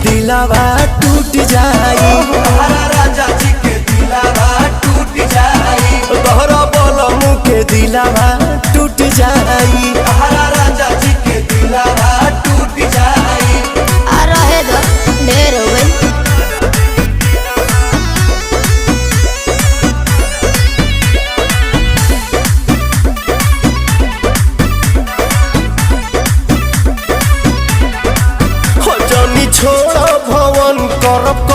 दिलावा टूट जाई। राजा जी के दिलावा टूट जाई। तोहरा बलमू के दिलावा टूट जाई। राजा जी के दिलावा टूट जाई। रहे दो ढेर हो गई। जनी छोड़ भवन करब